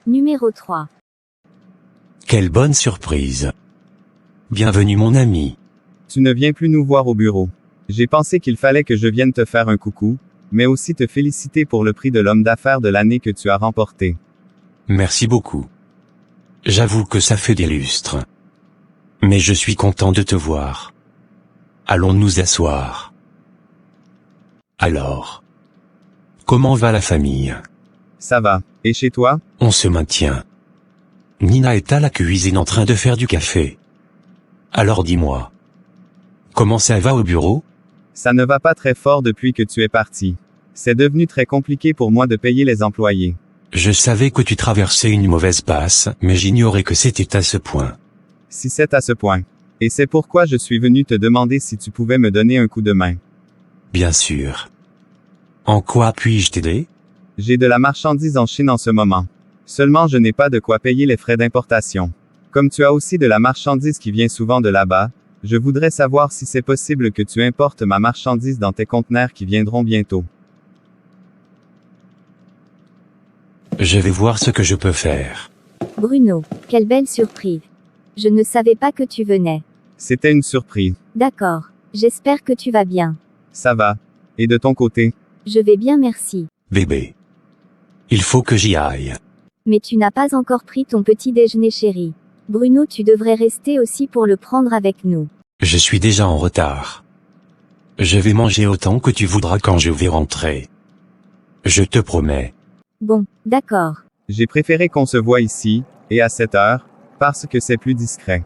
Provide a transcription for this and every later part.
Numéro 3. Quelle bonne surprise. Bienvenue mon ami. Tu ne viens plus nous voir au bureau. J'ai pensé qu'il fallait que je vienne te faire un coucou, mais aussi te féliciter pour le prix de l'homme d'affaires de l'année que tu as remporté. Merci beaucoup. J'avoue que ça fait des lustres. Mais je suis content de te voir. Allons nous asseoir. Alors. Comment va la famille? Ça va. Et chez toi? On se maintient. Nina est à la cuisine en train de faire du café. Alors dis-moi. Comment ça va au bureau? Ça ne va pas très fort depuis que tu es parti. C'est devenu très compliqué pour moi de payer les employés. Je savais que tu traversais une mauvaise passe, mais j'ignorais que c'était à ce point. Si c'est à ce point. Et c'est pourquoi je suis venu te demander si tu pouvais me donner un coup de main. Bien sûr. En quoi puis-je t'aider? J'ai de la marchandise en Chine en ce moment. Seulement je n'ai pas de quoi payer les frais d'importation. Comme tu as aussi de la marchandise qui vient souvent de là-bas, je voudrais savoir si c'est possible que tu importes ma marchandise dans tes conteneurs qui viendront bientôt. Je vais voir ce que je peux faire. Bruno, quelle belle surprise. Je ne savais pas que tu venais. C'était une surprise. D'accord. J'espère que tu vas bien. Ça va. Et de ton côté? Je vais bien, merci. Bébé. Il faut que j'y aille. Mais tu n'as pas encore pris ton petit déjeuner, chéri. Bruno, tu devrais rester aussi pour le prendre avec nous. Je suis déjà en retard. Je vais manger autant que tu voudras quand je vais rentrer. Je te promets. Bon, d'accord. J'ai préféré qu'on se voie ici, et à cette heure, parce que c'est plus discret.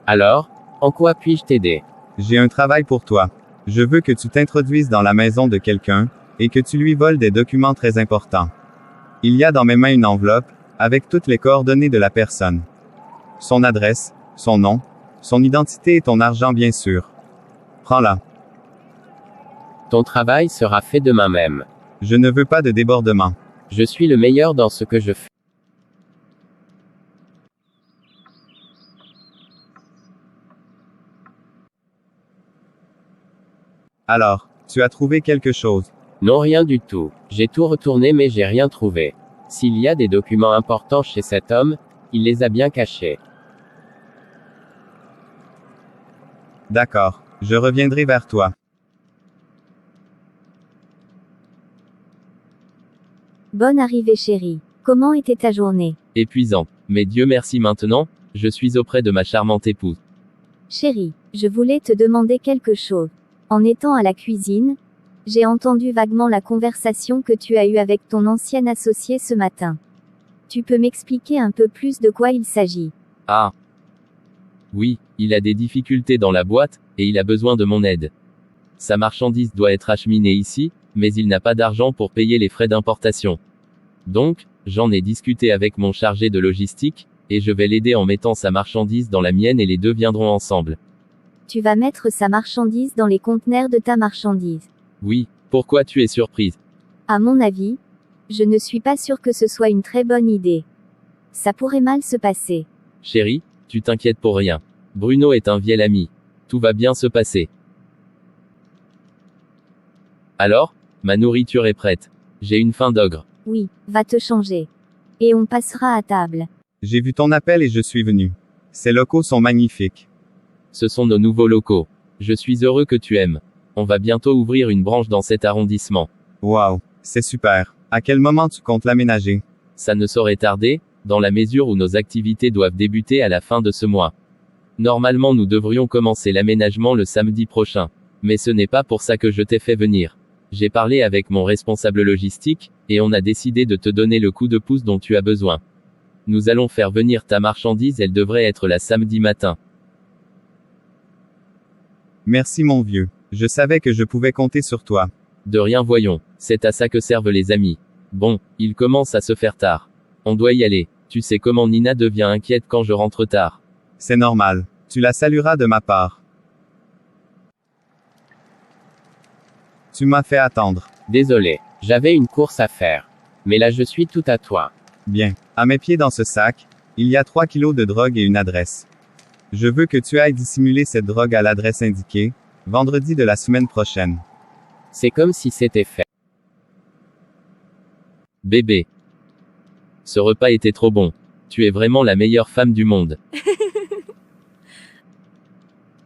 Alors, en quoi puis-je t'aider? J'ai un travail pour toi. Je veux que tu t'introduises dans la maison de quelqu'un, et que tu lui voles des documents très importants. Il y a dans mes mains une enveloppe, avec toutes les coordonnées de la personne. Son adresse, son nom, son identité et ton argent bien sûr. Prends-la. Ton travail sera fait demain même. Je ne veux pas de débordement. Je suis le meilleur dans ce que je fais. Alors, tu as trouvé quelque chose? Non, rien du tout. J'ai tout retourné mais j'ai rien trouvé. S'il y a des documents importants chez cet homme, il les a bien cachés. D'accord. Je reviendrai vers toi. Bonne arrivée, chéri. Comment était ta journée? Épuisant. Mais Dieu merci maintenant, je suis auprès de ma charmante épouse. Chéri, je voulais te demander quelque chose. En étant à la cuisine, j'ai entendu vaguement la conversation que tu as eue avec ton ancien associé ce matin. Tu peux m'expliquer un peu plus de quoi il s'agit? Ah. Oui, il a des difficultés dans la boîte, et il a besoin de mon aide. Sa marchandise doit être acheminée ici, mais il n'a pas d'argent pour payer les frais d'importation. Donc, j'en ai discuté avec mon chargé de logistique, et je vais l'aider en mettant sa marchandise dans la mienne et les deux viendront ensemble. Tu vas mettre sa marchandise dans les conteneurs de ta marchandise. Oui, pourquoi tu es surprise? À mon avis, je ne suis pas sûr que ce soit une très bonne idée. Ça pourrait mal se passer. Chérie, tu t'inquiètes pour rien. Bruno est un vieil ami. Tout va bien se passer. Alors, ma nourriture est prête. J'ai une faim d'ogre. Oui, va te changer. Et on passera à table. J'ai vu ton appel et je suis venu. Ces locaux sont magnifiques. Ce sont nos nouveaux locaux. Je suis heureux que tu aimes. On va bientôt ouvrir une branche dans cet arrondissement. Waouh, c'est super. À quel moment tu comptes l'aménager? Ça ne saurait tarder, dans la mesure où nos activités doivent débuter à la fin de ce mois. Normalement nous devrions commencer l'aménagement le samedi prochain. Mais ce n'est pas pour ça que je t'ai fait venir. J'ai parlé avec mon responsable logistique, et on a décidé de te donner le coup de pouce dont tu as besoin. Nous allons faire venir ta marchandise, elle devrait être là samedi matin. Merci mon vieux. Je savais que je pouvais compter sur toi. De rien, voyons. C'est à ça que servent les amis. Bon, il commence à se faire tard. On doit y aller. Tu sais comment Nina devient inquiète quand je rentre tard. C'est normal. Tu la salueras de ma part. Tu m'as fait attendre. Désolé. J'avais une course à faire. Mais là je suis tout à toi. Bien. À mes pieds dans ce sac, il y a 3 kilos de drogue et une adresse. Je veux que tu ailles dissimuler cette drogue à l'adresse indiquée, vendredi de la semaine prochaine. C'est comme si c'était fait. Bébé. Ce repas était trop bon. Tu es vraiment la meilleure femme du monde.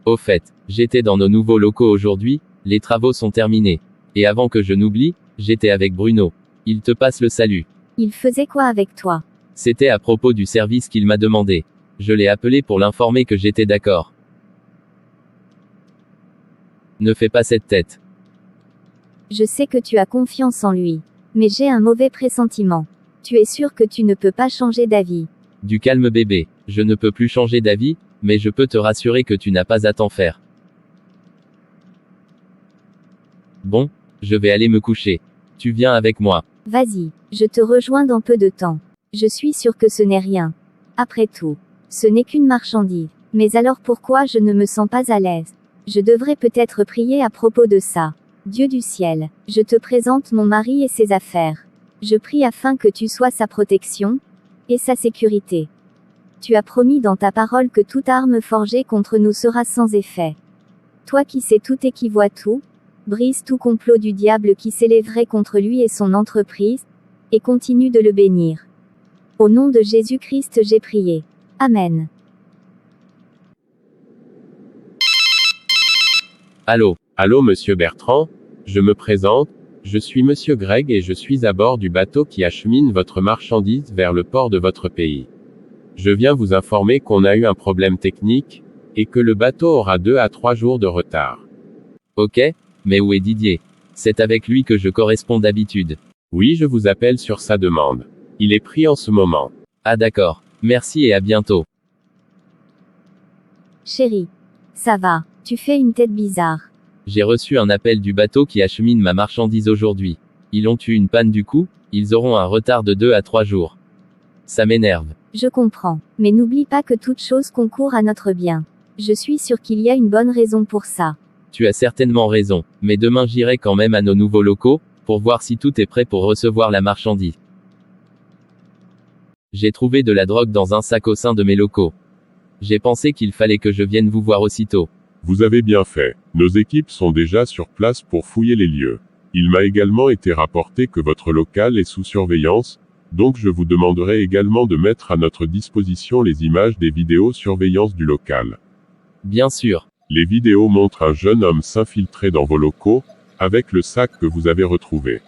Au fait, j'étais dans nos nouveaux locaux aujourd'hui, les travaux sont terminés. Et avant que je n'oublie, j'étais avec Bruno. Il te passe le salut. Il faisait quoi avec toi? C'était à propos du service qu'il m'a demandé. Je l'ai appelé pour l'informer que j'étais d'accord. Ne fais pas cette tête. Je sais que tu as confiance en lui. Mais j'ai un mauvais pressentiment. Tu es sûr que tu ne peux pas changer d'avis? Du calme bébé. Je ne peux plus changer d'avis, mais je peux te rassurer que tu n'as pas à t'en faire. Bon, je vais aller me coucher. Tu viens avec moi. Vas-y, je te rejoins dans peu de temps. Je suis sûr que ce n'est rien. Après tout, ce n'est qu'une marchandise. Mais alors pourquoi je ne me sens pas à l'aise? Je devrais peut-être prier à propos de ça. Dieu du ciel, je te présente mon mari et ses affaires. Je prie afin que tu sois sa protection et sa sécurité. Tu as promis dans ta parole que toute arme forgée contre nous sera sans effet. Toi qui sais tout et qui vois tout, brise tout complot du diable qui s'élèverait contre lui et son entreprise, et continue de le bénir. Au nom de Jésus-Christ j'ai prié. Amen. Allô? Allô monsieur Bertrand, je me présente, je suis monsieur Greg et je suis à bord du bateau qui achemine votre marchandise vers le port de votre pays. Je viens vous informer qu'on a eu un problème technique, et que le bateau aura 2 à 3 jours de retard. Ok, mais où est Didier? C'est avec lui que je corresponds d'habitude. Oui, je vous appelle sur sa demande. Il est pris en ce moment. Ah d'accord, merci et à bientôt. Chérie. Ça va, tu fais une tête bizarre. J'ai reçu un appel du bateau qui achemine ma marchandise aujourd'hui. Ils ont eu une panne du coup, ils auront un retard de 2 à 3 jours. Ça m'énerve. Je comprends, mais n'oublie pas que toute chose concourt à notre bien. Je suis sûr qu'il y a une bonne raison pour ça. Tu as certainement raison, mais demain j'irai quand même à nos nouveaux locaux, pour voir si tout est prêt pour recevoir la marchandise. J'ai trouvé de la drogue dans un sac au sein de mes locaux. J'ai pensé qu'il fallait que je vienne vous voir aussitôt. Vous avez bien fait. Nos équipes sont déjà sur place pour fouiller les lieux. Il m'a également été rapporté que votre local est sous surveillance, donc je vous demanderai également de mettre à notre disposition les images des vidéosurveillance du local. Bien sûr. Les vidéos montrent un jeune homme s'infiltrer dans vos locaux, avec le sac que vous avez retrouvé.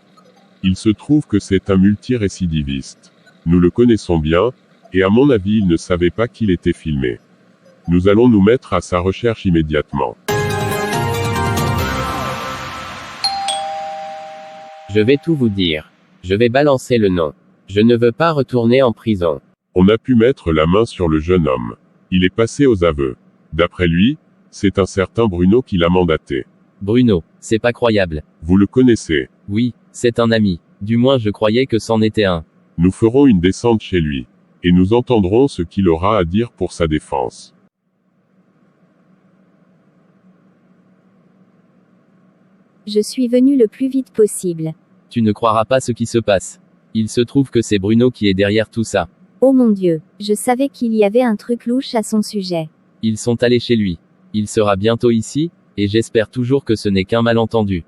Il se trouve que c'est un multirécidiviste. Nous le connaissons bien, et à mon avis il ne savait pas qu'il était filmé. Nous allons nous mettre à sa recherche immédiatement. Je vais tout vous dire. Je vais balancer le nom. Je ne veux pas retourner en prison. On a pu mettre la main sur le jeune homme. Il est passé aux aveux. D'après lui, c'est un certain Bruno qui l'a mandaté. Bruno, c'est pas croyable. Vous le connaissez. Oui, c'est un ami. Du moins je croyais que c'en était un. Nous ferons une descente chez lui. Et nous entendrons ce qu'il aura à dire pour sa défense. Je suis venu le plus vite possible. Tu ne croiras pas ce qui se passe. Il se trouve que c'est Bruno qui est derrière tout ça. Oh mon Dieu, je savais qu'il y avait un truc louche à son sujet. Ils sont allés chez lui. Il sera bientôt ici, et j'espère toujours que ce n'est qu'un malentendu.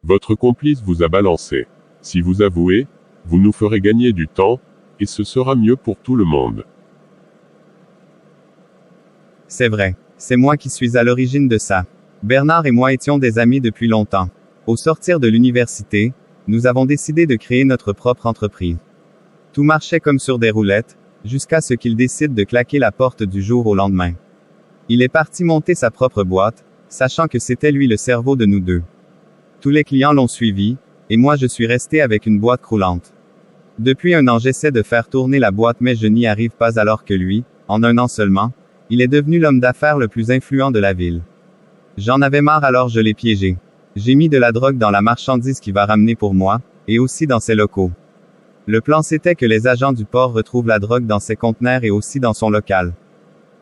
Votre complice vous a balancé. Si vous avouez, vous nous ferez gagner du temps, et ce sera mieux pour tout le monde. C'est vrai. C'est moi qui suis à l'origine de ça. Bernard et moi étions des amis depuis longtemps. Au sortir de l'université, nous avons décidé de créer notre propre entreprise. Tout marchait comme sur des roulettes, jusqu'à ce qu'il décide de claquer la porte du jour au lendemain. Il est parti monter sa propre boîte, sachant que c'était lui le cerveau de nous deux. Tous les clients l'ont suivi, et moi je suis resté avec une boîte croulante. Depuis 1 an j'essaie de faire tourner la boîte mais je n'y arrive pas alors que lui, en 1 an seulement, il est devenu l'homme d'affaires le plus influent de la ville. J'en avais marre alors je l'ai piégé. J'ai mis de la drogue dans la marchandise qu'il va ramener pour moi, et aussi dans ses locaux. Le plan c'était que les agents du port retrouvent la drogue dans ses conteneurs et aussi dans son local.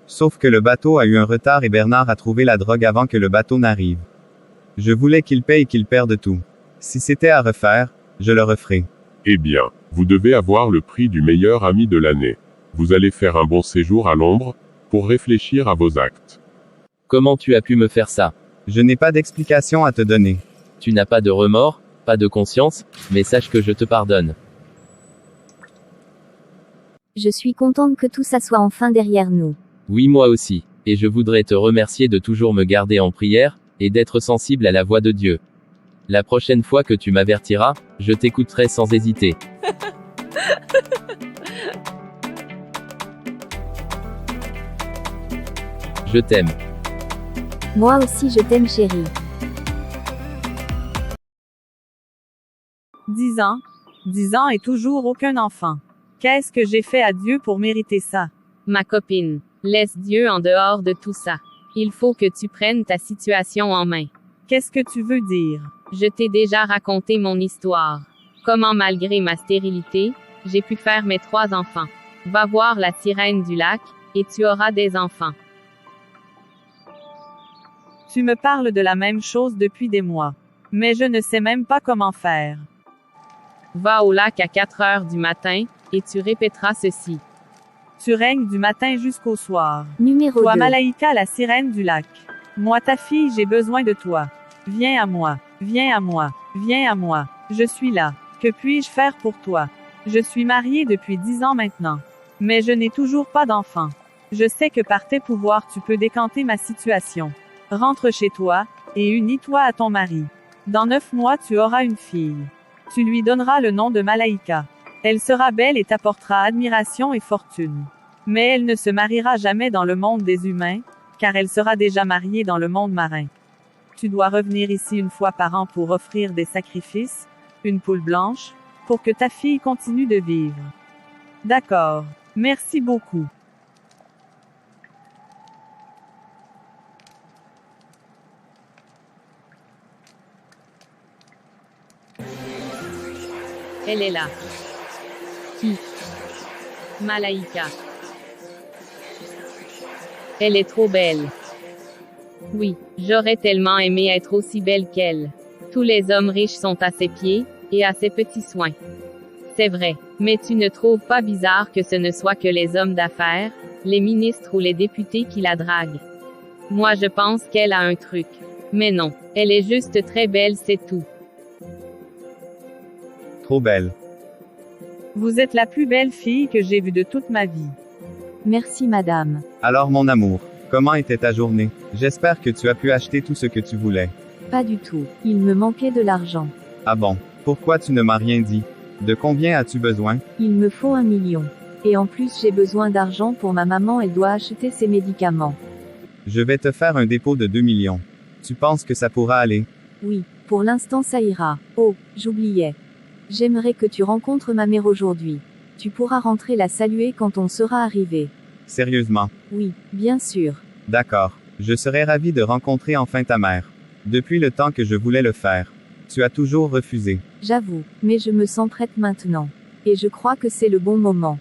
Sauf que le bateau a eu un retard et Bernard a trouvé la drogue avant que le bateau n'arrive. Je voulais qu'il paye et qu'il perde tout. Si c'était à refaire, je le referais. Eh bien, vous devez avoir le prix du meilleur ami de l'année. Vous allez faire un bon séjour à Londres, pour réfléchir à vos actes. Comment tu as pu me faire ça? Je n'ai pas d'explication à te donner. Tu n'as pas de remords, pas de conscience, mais sache que je te pardonne. Je suis contente que tout ça soit enfin derrière nous. Oui, moi aussi. Et je voudrais te remercier de toujours me garder en prière, et d'être sensible à la voix de Dieu. La prochaine fois que tu m'avertiras, je t'écouterai sans hésiter. Je t'aime. Moi aussi je t'aime chérie. 10 ans. 10 ans et toujours aucun enfant. Qu'est-ce que j'ai fait à Dieu pour mériter ça? Ma copine, laisse Dieu en dehors de tout ça. Il faut que tu prennes ta situation en main. Qu'est-ce que tu veux dire? Je t'ai déjà raconté mon histoire. Comment malgré ma stérilité, j'ai pu faire mes 3 enfants. Va voir la sirène du lac, et tu auras des enfants. Tu me parles de la même chose depuis des mois. Mais je ne sais même pas comment faire. Va au lac à 4 heures du matin, et tu répéteras ceci. Tu règnes du matin jusqu'au soir. Numéro Toi 2. Malaïka la sirène du lac. Moi ta fille j'ai besoin de toi. Viens à moi. Viens à moi. Viens à moi. Je suis là. Que puis-je faire pour toi? Je suis mariée depuis 10 ans maintenant. Mais je n'ai toujours pas d'enfant. Je sais que par tes pouvoirs tu peux décanter ma situation. Rentre chez toi, et unis-toi à ton mari. Dans 9 mois tu auras une fille. Tu lui donneras le nom de Malaïka. Elle sera belle et t'apportera admiration et fortune. Mais elle ne se mariera jamais dans le monde des humains, car elle sera déjà mariée dans le monde marin. Tu dois revenir ici une fois par an pour offrir des sacrifices, une poule blanche, pour que ta fille continue de vivre. D'accord. Merci beaucoup. Elle est là. Qui? Malaïka. Elle est trop belle. Oui, j'aurais tellement aimé être aussi belle qu'elle. Tous les hommes riches sont à ses pieds, et à ses petits soins. C'est vrai, mais tu ne trouves pas bizarre que ce ne soit que les hommes d'affaires, les ministres ou les députés qui la draguent? Moi je pense qu'elle a un truc. Mais non, elle est juste très belle, c'est tout. Trop belle. Vous êtes la plus belle fille que j'ai vue de toute ma vie. Merci madame. Alors mon amour, comment était ta journée? J'espère que tu as pu acheter tout ce que tu voulais. Pas du tout. Il me manquait de l'argent. Ah bon? Pourquoi tu ne m'as rien dit? De combien as-tu besoin? Il me faut 1 million. Et en plus j'ai besoin d'argent pour ma maman, elle doit acheter ses médicaments. Je vais te faire un dépôt de 2 millions. Tu penses que ça pourra aller? Oui, pour l'instant ça ira. Oh, j'oubliais. J'aimerais que tu rencontres ma mère aujourd'hui. Tu pourras rentrer la saluer quand on sera arrivé. Sérieusement? Oui, bien sûr. D'accord. Je serais ravi de rencontrer enfin ta mère. Depuis le temps que je voulais le faire. Tu as toujours refusé. J'avoue, mais je me sens prête maintenant. Et je crois que c'est le bon moment.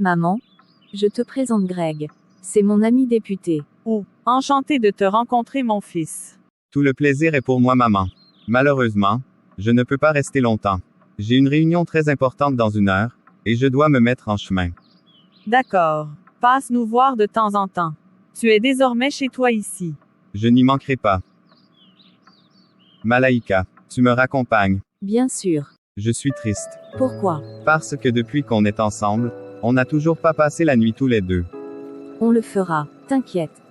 Maman, je te présente Greg. C'est mon ami député. Oh, enchanté de te rencontrer mon fils. Tout le plaisir est pour moi maman. Malheureusement, je ne peux pas rester longtemps. J'ai une réunion très importante dans 1 heure, et je dois me mettre en chemin. D'accord. Passe nous voir de temps en temps. Tu es désormais chez toi ici. Je n'y manquerai pas. Malaïka, tu me raccompagnes. Bien sûr. Je suis triste. Pourquoi? Parce que depuis qu'on est ensemble, on n'a toujours pas passé la nuit tous les deux. On le fera, t'inquiète.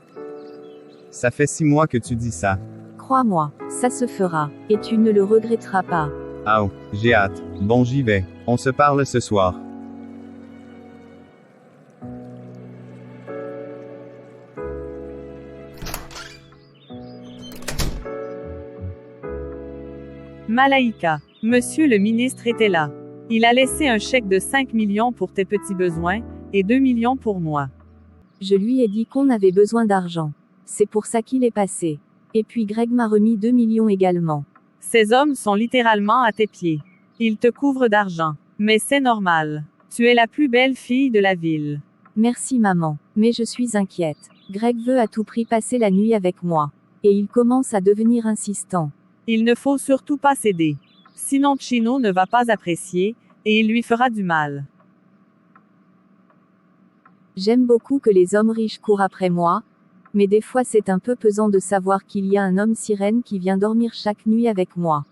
Ça fait 6 mois que tu dis ça. Crois-moi, ça se fera, et tu ne le regretteras pas. Ah oh, j'ai hâte. Bon j'y vais. On se parle ce soir. Malaïka. Monsieur le ministre était là. Il a laissé un chèque de 5 millions pour tes petits besoins, et 2 millions pour moi. Je lui ai dit qu'on avait besoin d'argent. C'est pour ça qu'il est passé. Et puis Greg m'a remis 2 millions également. Ces hommes sont littéralement à tes pieds. Ils te couvrent d'argent. Mais c'est normal. Tu es la plus belle fille de la ville. Merci maman, mais je suis inquiète. Greg veut à tout prix passer la nuit avec moi. Et il commence à devenir insistant. Il ne faut surtout pas céder. Sinon Chino ne va pas apprécier, et il lui fera du mal. J'aime beaucoup que les hommes riches courent après moi, mais des fois c'est un peu pesant de savoir qu'il y a un homme sirène qui vient dormir chaque nuit avec moi.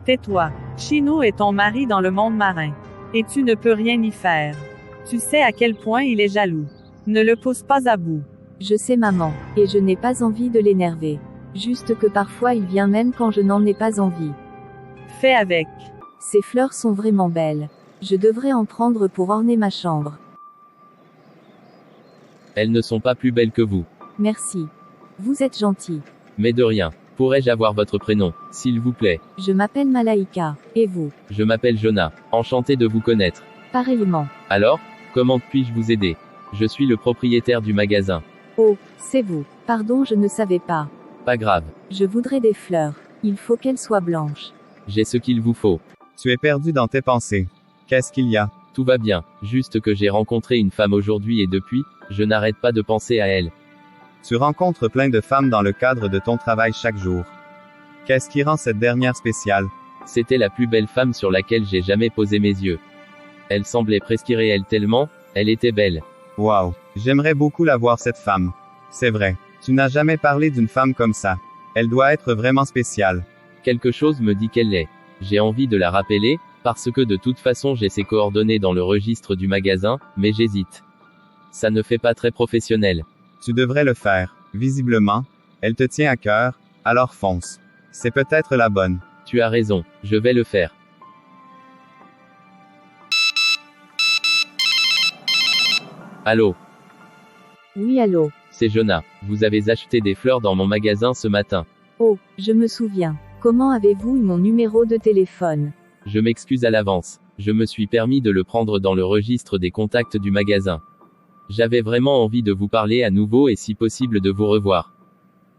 Tais-toi. Chino est ton mari dans le monde marin. Et tu ne peux rien y faire. Tu sais à quel point il est jaloux. Ne le pousse pas à bout. Je sais maman, et je n'ai pas envie de l'énerver. Juste que parfois il vient même quand je n'en ai pas envie. Fais avec. Ces fleurs sont vraiment belles. Je devrais en prendre pour orner ma chambre. Elles ne sont pas plus belles que vous. Merci. Vous êtes gentil. Mais de rien. Pourrais-je avoir votre prénom, s'il vous plaît? Je m'appelle Malaika. Et vous? Je m'appelle Jonah. Enchanté de vous connaître. Pareillement. Alors, comment puis-je vous aider? Je suis le propriétaire du magasin. Oh, c'est vous. Pardon, je ne savais pas. Pas grave. Je voudrais des fleurs. Il faut qu'elles soient blanches. J'ai ce qu'il vous faut. Tu es perdu dans tes pensées. Qu'est-ce qu'il y a? Tout va bien. Juste que j'ai rencontré une femme aujourd'hui et depuis, je n'arrête pas de penser à elle. Tu rencontres plein de femmes dans le cadre de ton travail chaque jour. Qu'est-ce qui rend cette dernière spéciale? C'était la plus belle femme sur laquelle j'ai jamais posé mes yeux. Elle semblait presque irréelle tellement, elle était belle. Waouh, j'aimerais beaucoup la voir cette femme. C'est vrai. Tu n'as jamais parlé d'une femme comme ça. Elle doit être vraiment spéciale. Quelque chose me dit qu'elle l'est. J'ai envie de la rappeler, parce que de toute façon j'ai ses coordonnées dans le registre du magasin, mais j'hésite. Ça ne fait pas très professionnel. Tu devrais le faire. Visiblement, elle te tient à cœur, alors fonce. C'est peut-être la bonne. Tu as raison, je vais le faire. Allô? Oui, allô. C'est Jonah. Vous avez acheté des fleurs dans mon magasin ce matin. Oh, je me souviens. Comment avez-vous eu mon numéro de téléphone? Je m'excuse à l'avance. Je me suis permis de le prendre dans le registre des contacts du magasin. J'avais vraiment envie de vous parler à nouveau et si possible de vous revoir.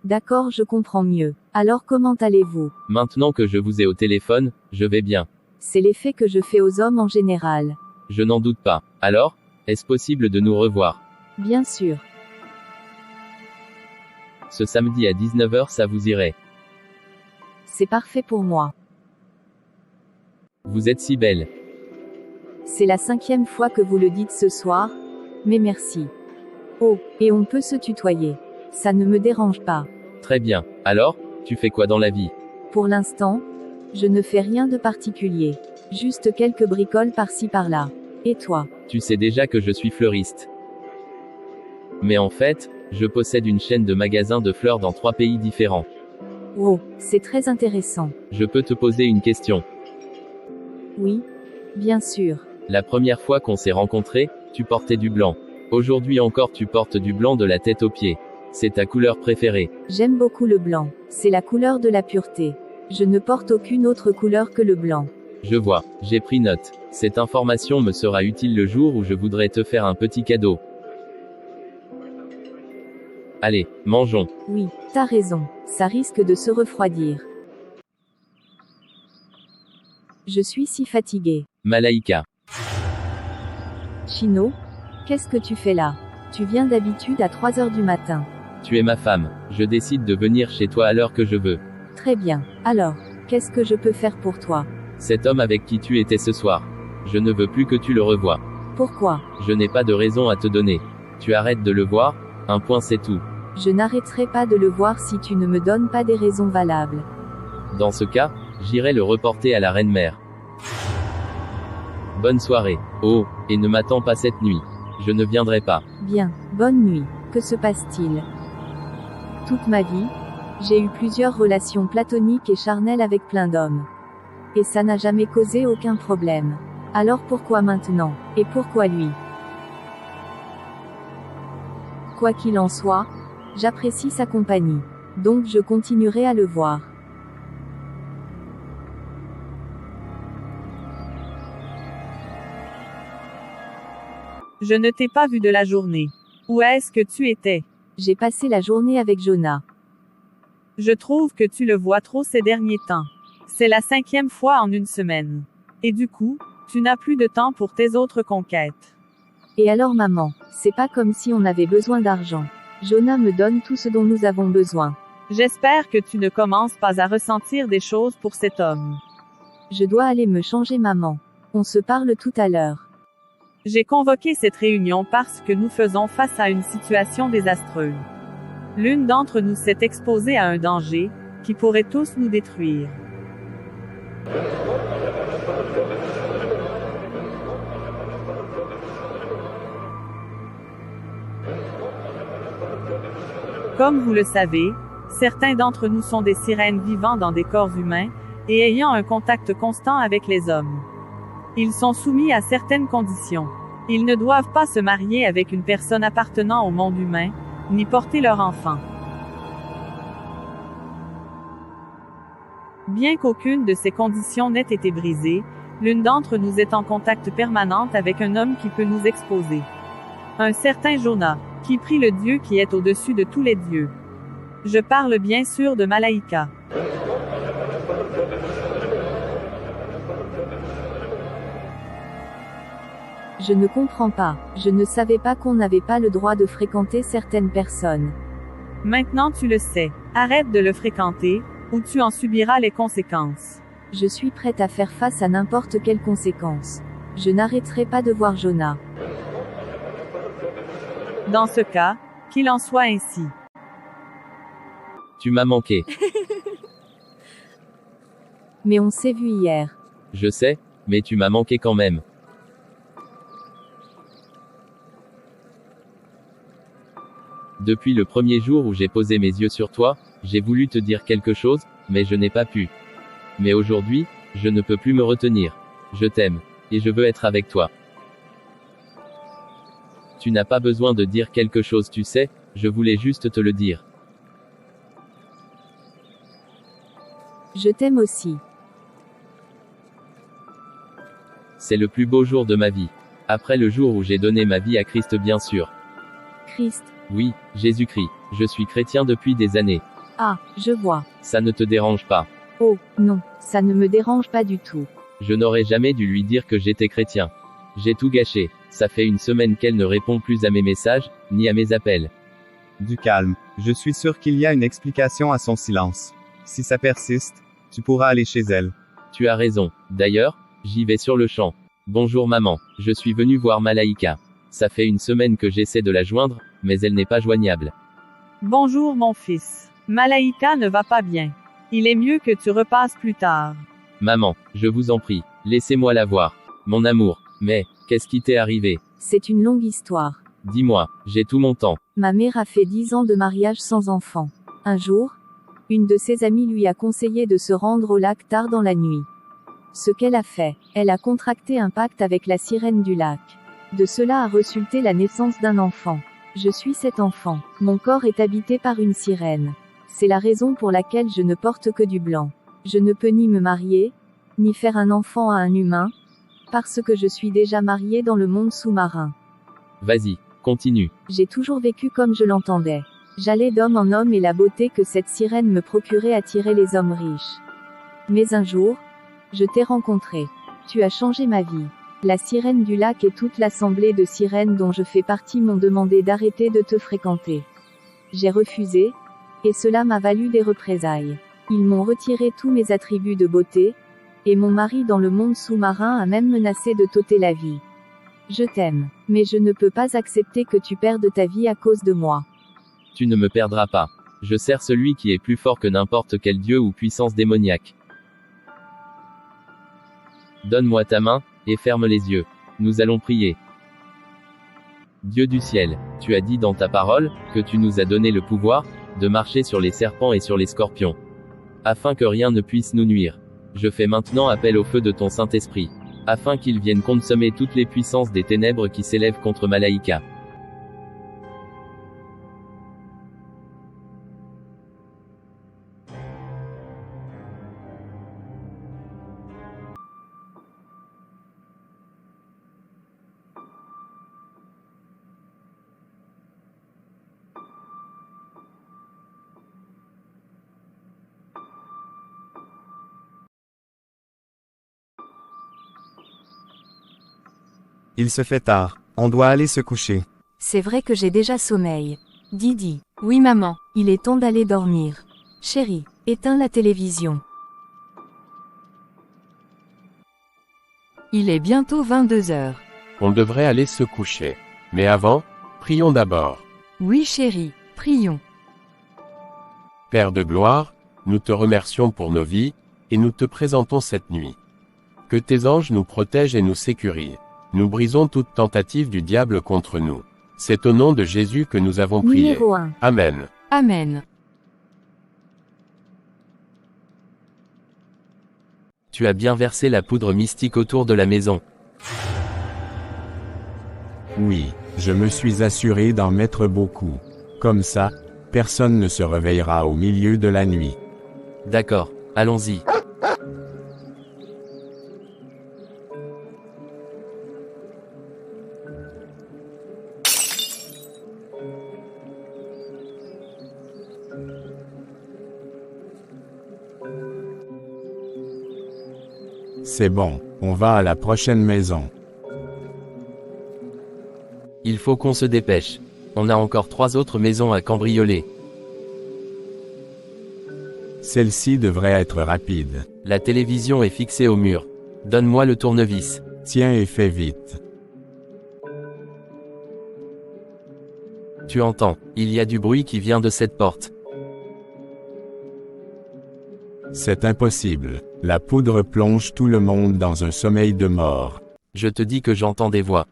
D'accord, je comprends mieux. Alors comment allez-vous? Maintenant que je vous ai au téléphone, je vais bien. C'est l'effet que je fais aux hommes en général. Je n'en doute pas. Alors, est-ce possible de nous revoir? Bien sûr. Ce samedi à 19h ça vous irait? C'est parfait pour moi. Vous êtes si belle. C'est la 5e fois que vous le dites ce soir. Mais merci. Oh, et on peut se tutoyer. Ça ne me dérange pas. Très bien. Alors, tu fais quoi dans la vie? Pour l'instant, je ne fais rien de particulier. Juste quelques bricoles par-ci par-là. Et toi? Tu sais déjà que je suis fleuriste. Mais en fait, je possède une chaîne de magasins de fleurs dans 3 pays différents. Oh, c'est très intéressant. Je peux te poser une question. Oui, bien sûr. La première fois qu'on s'est rencontrés, tu portais du blanc. Aujourd'hui encore tu portes du blanc de la tête aux pieds. C'est ta couleur préférée. J'aime beaucoup le blanc. C'est la couleur de la pureté. Je ne porte aucune autre couleur que le blanc. Je vois, j'ai pris note. Cette information me sera utile le jour où je voudrais te faire un petit cadeau. Allez, mangeons. Oui, t'as raison. Ça risque de se refroidir. Je suis si fatiguée. Malaika. Chino, qu'est-ce que tu fais là? Tu viens d'habitude à 3 heures du matin. Tu es ma femme. Je décide de venir chez toi à l'heure que je veux. Très bien. Alors, qu'est-ce que je peux faire pour toi? Cet homme avec qui tu étais ce soir. Je ne veux plus que tu le revoies. Pourquoi? Je n'ai pas de raison à te donner. Tu arrêtes de le voir, un point c'est tout. Je n'arrêterai pas de le voir si tu ne me donnes pas des raisons valables. Dans ce cas, j'irai le reporter à la reine-mère. Bonne soirée. Oh, et ne m'attends pas cette nuit. Je ne viendrai pas. Bien, bonne nuit. Que se passe-t-il? Toute ma vie, j'ai eu plusieurs relations platoniques et charnelles avec plein d'hommes. Et ça n'a jamais causé aucun problème. Alors pourquoi maintenant? Et pourquoi lui? Quoi qu'il en soit, j'apprécie sa compagnie. Donc je continuerai à le voir. Je ne t'ai pas vu de la journée. Où est-ce que tu étais? J'ai passé la journée avec Jonah. Je trouve que tu le vois trop ces derniers temps. C'est la 5e fois en une semaine. Et du coup, tu n'as plus de temps pour tes autres conquêtes. Et alors maman, c'est pas comme si on avait besoin d'argent. Jonah me donne tout ce dont nous avons besoin. J'espère que tu ne commences pas à ressentir des choses pour cet homme. Je dois aller me changer maman. On se parle tout à l'heure. J'ai convoqué cette réunion parce que nous faisons face à une situation désastreuse. L'une d'entre nous s'est exposée à un danger, qui pourrait tous nous détruire. Comme vous le savez, certains d'entre nous sont des sirènes vivant dans des corps humains, et ayant un contact constant avec les hommes. Ils sont soumis à certaines conditions. Ils ne doivent pas se marier avec une personne appartenant au monde humain, ni porter leur enfant. Bien qu'aucune de ces conditions n'ait été brisée, l'une d'entre nous est en contact permanent avec un homme qui peut nous exposer. Un certain Jonah, qui prie le Dieu qui est au-dessus de tous les dieux. Je parle bien sûr de Malaïka. Je ne comprends pas. Je ne savais pas qu'on n'avait pas le droit de fréquenter certaines personnes. Maintenant tu le sais. Arrête de le fréquenter, ou tu en subiras les conséquences. Je suis prête à faire face à n'importe quelle conséquence. Je n'arrêterai pas de voir Jonah. Dans ce cas, qu'il en soit ainsi. Tu m'as manqué. Mais on s'est vu hier. Je sais, mais tu m'as manqué quand même. Depuis le premier jour où j'ai posé mes yeux sur toi, j'ai voulu te dire quelque chose, mais je n'ai pas pu. Mais aujourd'hui, je ne peux plus me retenir. Je t'aime. Et je veux être avec toi. Tu n'as pas besoin de dire quelque chose, tu sais, je voulais juste te le dire. Je t'aime aussi. C'est le plus beau jour de ma vie. Après le jour où j'ai donné ma vie à Christ, bien sûr. Christ. Oui, Jésus-Christ. Je suis chrétien depuis des années. Ah, je vois. Ça ne te dérange pas. Oh, non, ça ne me dérange pas du tout. Je n'aurais jamais dû lui dire que j'étais chrétien. J'ai tout gâché. Ça fait une semaine qu'elle ne répond plus à mes messages, ni à mes appels. Du calme. Je suis sûr qu'il y a une explication à son silence. Si ça persiste, tu pourras aller chez elle. Tu as raison. D'ailleurs, j'y vais sur le champ. Bonjour maman. Je suis venu voir Malaïka. Ça fait une semaine que j'essaie de la joindre, mais elle n'est pas joignable. Bonjour mon fils. Malaïka ne va pas bien. Il est mieux que tu repasses plus tard. Maman, je vous en prie, laissez-moi la voir. Mon amour. Mais, qu'est-ce qui t'est arrivé? C'est une longue histoire. Dis-moi, j'ai tout mon temps. Ma mère a fait 10 ans de mariage sans enfant. Un jour, une de ses amies lui a conseillé de se rendre au lac tard dans la nuit. Ce qu'elle a fait, elle a contracté un pacte avec la sirène du lac. De cela a résulté la naissance d'un enfant. Je suis cet enfant. Mon corps est habité par une sirène. C'est la raison pour laquelle je ne porte que du blanc. Je ne peux ni me marier, ni faire un enfant à un humain, parce que je suis déjà mariée dans le monde sous-marin. Vas-y, continue. J'ai toujours vécu comme je l'entendais. J'allais d'homme en homme et la beauté que cette sirène me procurait attirait les hommes riches. Mais un jour, je t'ai rencontré. Tu as changé ma vie. La sirène du lac et toute l'assemblée de sirènes dont je fais partie m'ont demandé d'arrêter de te fréquenter. J'ai refusé, et cela m'a valu des représailles. Ils m'ont retiré tous mes attributs de beauté, et mon mari dans le monde sous-marin a même menacé de t'ôter la vie. Je t'aime, mais je ne peux pas accepter que tu perdes ta vie à cause de moi. Tu ne me perdras pas. Je sers celui qui est plus fort que n'importe quel dieu ou puissance démoniaque. Donne-moi ta main, et ferme les yeux. Nous allons prier. Dieu du ciel, tu as dit dans ta parole, que tu nous as donné le pouvoir, de marcher sur les serpents et sur les scorpions. Afin que rien ne puisse nous nuire. Je fais maintenant appel au feu de ton Saint-Esprit. Afin qu'il vienne consommer toutes les puissances des ténèbres qui s'élèvent contre Malaïka. Il se fait tard. On doit aller se coucher. C'est vrai que j'ai déjà sommeil. Didi. Oui maman, il est temps d'aller dormir. Chérie, éteins la télévision. Il est bientôt 22 heures. On devrait aller se coucher. Mais avant, prions d'abord. Oui chérie, prions. Père de gloire, nous te remercions pour nos vies, et nous te présentons cette nuit. Que tes anges nous protègent et nous sécurisent. Nous brisons toute tentative du diable contre nous. C'est au nom de Jésus que nous avons prié. Numéro 1. Amen. Amen. Tu as bien versé la poudre mystique autour de la maison. Oui, je me suis assuré d'en mettre beaucoup. Comme ça, personne ne se réveillera au milieu de la nuit. D'accord, allons-y. C'est bon, on va à la prochaine maison. Il faut qu'on se dépêche. On a encore 3 autres maisons à cambrioler. Celle-ci devrait être rapide. La télévision est fixée au mur. Donne-moi le tournevis. Tiens et fais vite. Tu entends, il y a du bruit qui vient de cette porte. C'est impossible. La poudre plonge tout le monde dans un sommeil de mort. Je te dis que j'entends des voix.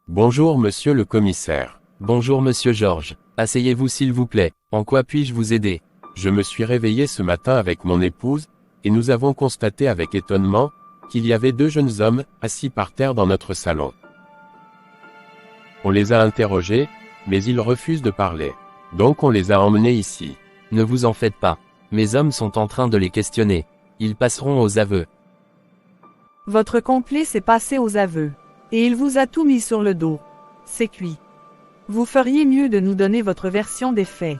Bonjour monsieur le commissaire. Bonjour monsieur Georges. Asseyez-vous s'il vous plaît. En quoi puis-je vous aider? Je me suis réveillé ce matin avec mon épouse, et nous avons constaté avec étonnement, qu'il y avait 2 jeunes hommes, assis par terre dans notre salon. On les a interrogés, mais ils refusent de parler. Donc on les a emmenés ici. Ne vous en faites pas. Mes hommes sont en train de les questionner. Ils passeront aux aveux. Votre complice est passé aux aveux. Et il vous a tout mis sur le dos. C'est cuit. Vous feriez mieux de nous donner votre version des faits.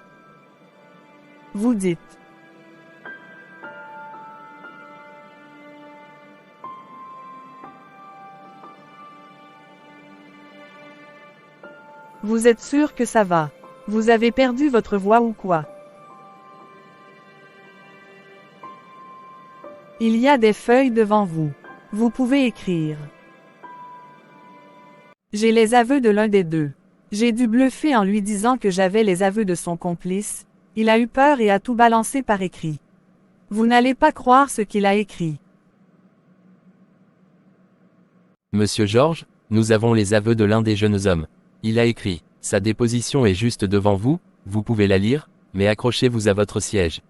Vous dites. Vous êtes sûr que ça va? Vous avez perdu votre voix ou quoi? Il y a des feuilles devant vous. Vous pouvez écrire. J'ai les aveux de l'un des deux. J'ai dû bluffer en lui disant que j'avais les aveux de son complice. Il a eu peur et a tout balancé par écrit. Vous n'allez pas croire ce qu'il a écrit. Monsieur Georges, nous avons les aveux de l'un des jeunes hommes. Il a écrit. Sa déposition est juste devant vous, vous pouvez la lire, mais accrochez-vous à votre siège.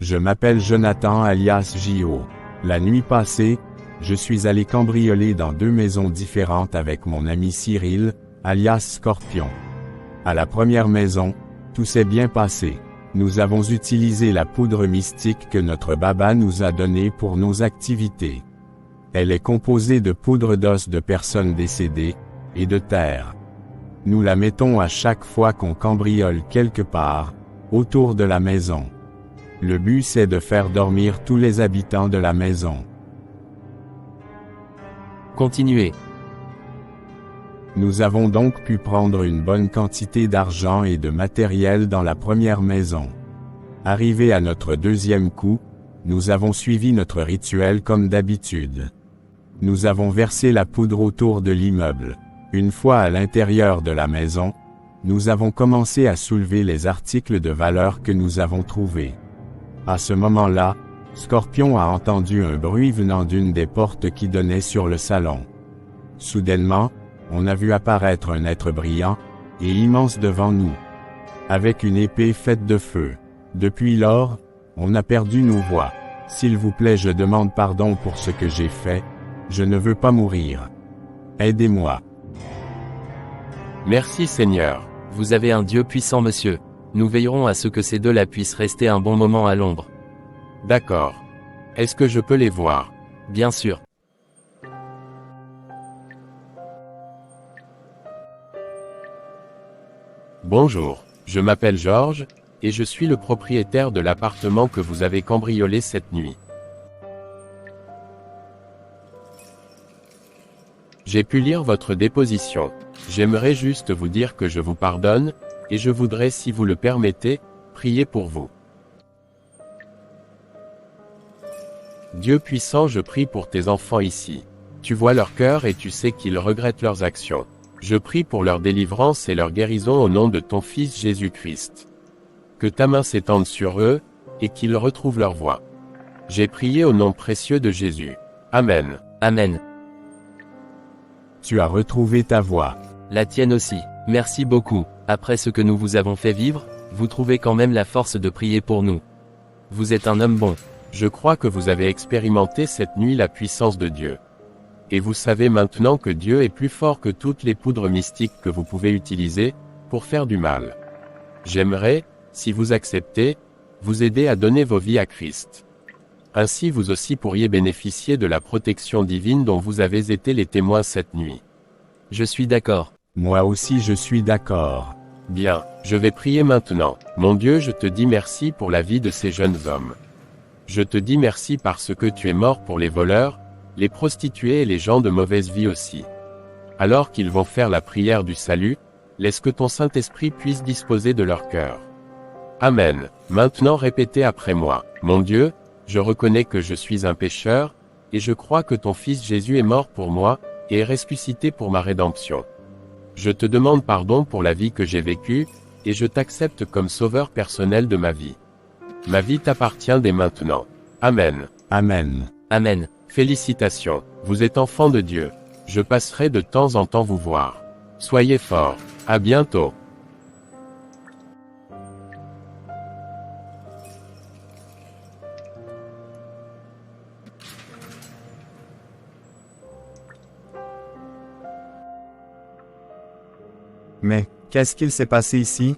Je m'appelle Jonathan alias J.O. La nuit passée, je suis allé cambrioler dans 2 maisons différentes avec mon ami Cyril, alias Scorpion. À la première maison, tout s'est bien passé. Nous avons utilisé la poudre mystique que notre baba nous a donnée pour nos activités. Elle est composée de poudre d'os de personnes décédées, et de terre. Nous la mettons à chaque fois qu'on cambriole quelque part, autour de la maison. Le but c'est de faire dormir tous les habitants de la maison. Continuez. Nous avons donc pu prendre une bonne quantité d'argent et de matériel dans la première maison. Arrivé à notre deuxième coup, nous avons suivi notre rituel comme d'habitude. Nous avons versé la poudre autour de l'immeuble. Une fois à l'intérieur de la maison, nous avons commencé à soulever les articles de valeur que nous avons trouvés. À ce moment-là, Scorpion a entendu un bruit venant d'une des portes qui donnait sur le salon. Soudainement, on a vu apparaître un être brillant et immense devant nous, avec une épée faite de feu. Depuis lors, on a perdu nos voix. S'il vous plaît, je demande pardon pour ce que j'ai fait. Je ne veux pas mourir. Aidez-moi. Merci Seigneur. Vous avez un Dieu puissant, monsieur. Nous veillerons à ce que ces deux-là puissent rester un bon moment à l'ombre. D'accord. Est-ce que je peux les voir? Bien sûr. Bonjour, je m'appelle Georges, et je suis le propriétaire de l'appartement que vous avez cambriolé cette nuit. J'ai pu lire votre déposition. J'aimerais juste vous dire que je vous pardonne, et je voudrais, si vous le permettez, prier pour vous. Dieu puissant, je prie pour tes enfants ici. Tu vois leur cœur et tu sais qu'ils regrettent leurs actions. Je prie pour leur délivrance et leur guérison au nom de ton Fils Jésus-Christ. Que ta main s'étende sur eux, et qu'ils retrouvent leur voie. J'ai prié au nom précieux de Jésus. Amen. Amen. Tu as retrouvé ta voix. La tienne aussi. Merci beaucoup. Après ce que nous vous avons fait vivre, vous trouvez quand même la force de prier pour nous. Vous êtes un homme bon. Je crois que vous avez expérimenté cette nuit la puissance de Dieu. Et vous savez maintenant que Dieu est plus fort que toutes les poudres mystiques que vous pouvez utiliser, pour faire du mal. J'aimerais, si vous acceptez, vous aider à donner vos vies à Christ. Ainsi vous aussi pourriez bénéficier de la protection divine dont vous avez été les témoins cette nuit. Je suis d'accord. Moi aussi je suis d'accord. Bien, je vais prier maintenant. Mon Dieu, je te dis merci pour la vie de ces jeunes hommes. Je te dis merci parce que tu es mort pour les voleurs, les prostituées et les gens de mauvaise vie aussi. Alors qu'ils vont faire la prière du salut, laisse que ton Saint-Esprit puisse disposer de leur cœur. Amen. Maintenant répétez après moi. Mon Dieu, je reconnais que je suis un pécheur, et je crois que ton Fils Jésus est mort pour moi, et est ressuscité pour ma rédemption. Je te demande pardon pour la vie que j'ai vécue, et je t'accepte comme sauveur personnel de ma vie. Ma vie t'appartient dès maintenant. Amen. Amen. Amen. Félicitations, vous êtes enfant de Dieu. Je passerai de temps en temps vous voir. Soyez forts. À bientôt. Mais, qu'est-ce qu'il s'est passé ici?